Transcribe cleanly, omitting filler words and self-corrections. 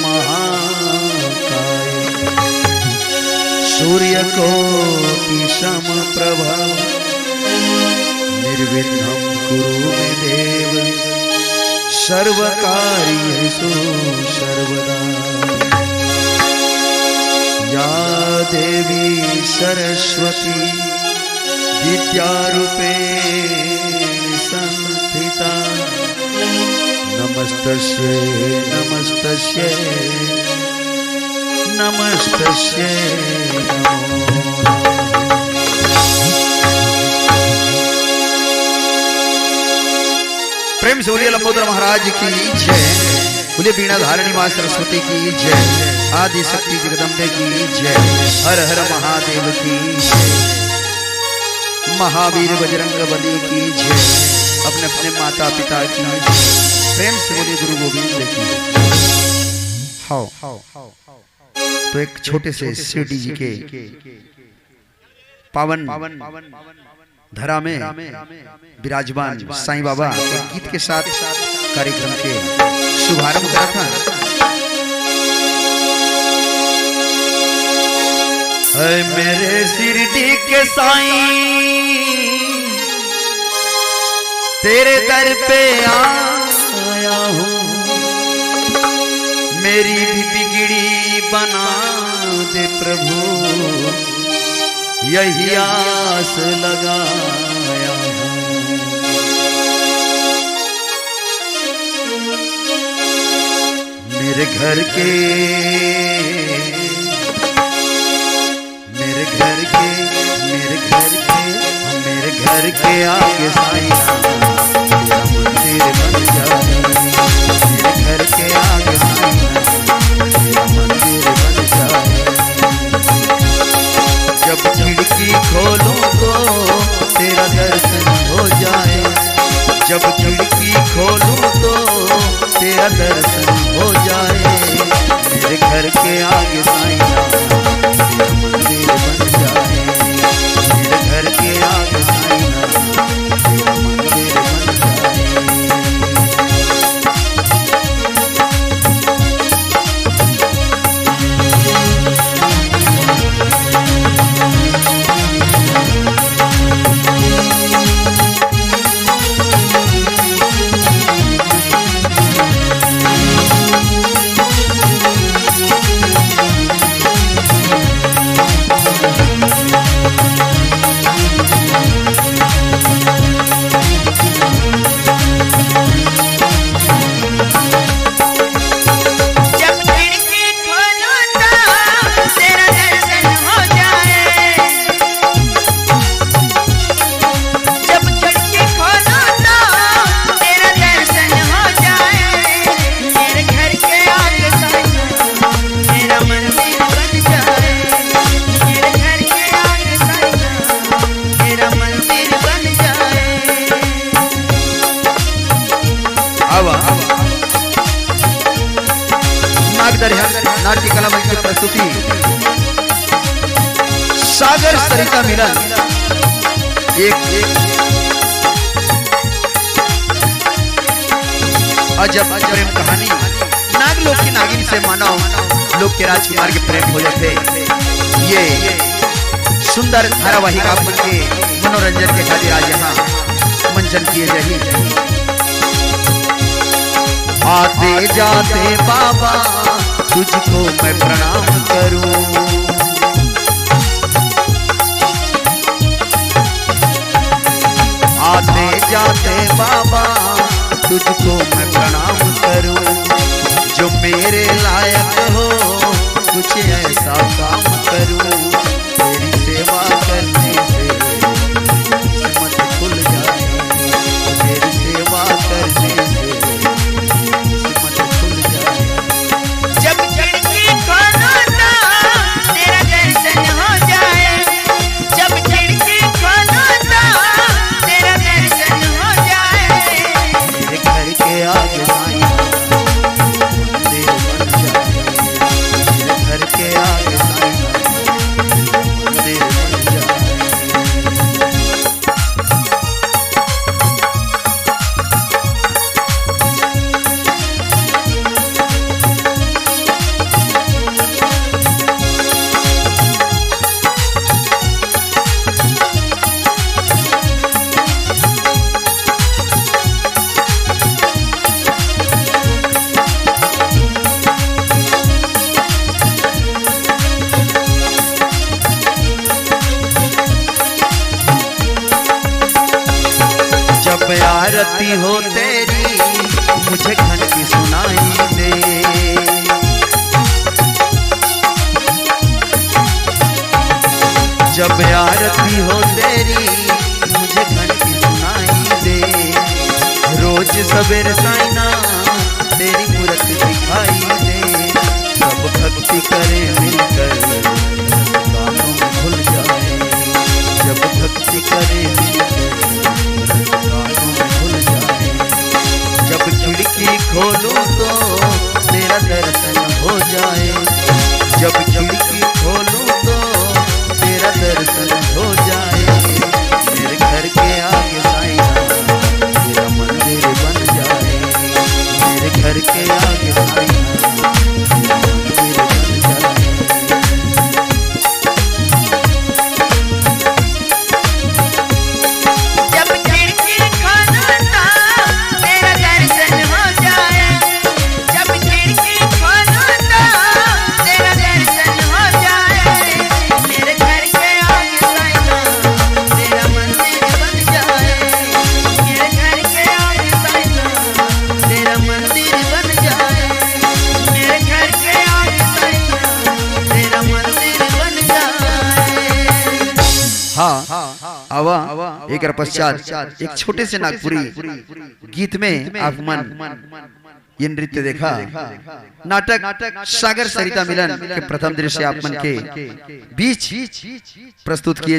महाकाय सूर्यकोटि समप्रभा निर्विघ्नं कुरु मे देव सर्वकार्येषु सर्वदा। या देवी सरस्वती विद्यारूपेण संस्थिता नमस्तस्यै नमस्तस्यै नमस्तस्यै नमो प्रेम से बोलिए लंबोदर महाराज की जय, बोलिए बीणा धारणी मां सरस्वती की जय, आदि शक्ति जगदम्बे की जय, हर हर महादेव की जय, महावीर बजरंग बली की जय, अपने अपने माता पिता की जय। प्रेम से बोलिए गुरु गोविंद की। हाउ तो एक छोटे से शिरडी जी के पावन धरा में विराजमान साईं बाबा के गीत के साथ कार्यक्रम के शुभारंभ करा था। मेरे शिरडी के साईं तेरे दर पे आया हूँ, मेरी भी बिगड़ी बना दे प्रभु, यही आस लगाया हूँ। मेरे घर के आगे साईं तेरा मंदिर बन जाए, मेरे घर के आगे साईं तेरा मंदिर बन जाए। जब खिड़की खोलूं तो तेरा दर्शन हो जाए, जब खिड़की खोलूं तो तेरा दर्शन हो जाए। मेरे घर के आगे साईं तेरा मंदिर बन जाए, मेरे घर के आगे साईं तेरा मंदिर बन जाए। नाट्य कला मंच की प्रस्तुति सागर सरिता मिलन एक अजब प्रेम कहानी। नागलोक की नागिन से मानव लोक के राजकुमार के प्रेम हो जाते, ये सुंदर धारावाहिक आप के मनोरंजन के खातिर आज यहाँ मंचन किए जाए। आते जाते बाबा तुझको मैं प्रणाम करूं, आते जाते बाबा तुझको मैं प्रणाम करूं। जो मेरे लायक हो कुछ ऐसा काम करूं, तेरी सेवा करने से किस्मत खुल जाए, तेरी सेवा करने से किस्मत खुल जाए। जब खिड़की खोलो तो तेरा दर्शन हो जाए, जब खिड़की खोलो तो तेरा दर्शन हो जाए। मेरे घर के आगे साईं मंदिर बन जाए, आरती हो तेरी मुझे घंटी सुनाई दे। जब आरती हो तेरी मुझे घंटी सुनाई दे। रोज सवेरे साइना तेरी मूरत दिखाई दे। सब भक्ति करे मिलकर गानों में भूल जाए। जब भक्ति करे मिलकर गानों में भूल जाए। जब खिड़की खोलूं तो तेरा दर्शन हो जाए। जब खिड़की खोलूं तो तेरा दर्शन हो जाए। मेरे घर के आगे साइना तेरा मंदिर बन जाए। मेरे घर के आगे साइना तेरा मंदिर बन जाए। जब खिड़की खोलूं तो तेरा दर्शन हो जाए। जब खिड़की खोलूं तो तेरा दर्शन हो जाए। मेरे घर के आगे साइना तेरा मंदिर बन जाए। मेरे घर के आगे साइना तेरा मंदिर बन जाए। मेरे घर के आगे साइना तेरा मंदिर बन जाए। हाँ आवा एक पश्चात एक छोटे से नागपुरी गीत में आगमन ये नृत्य देखा। नाटक सागर सरिता मिलन के प्रथम दृश्य आगमन के बीच प्रस्तुत किए।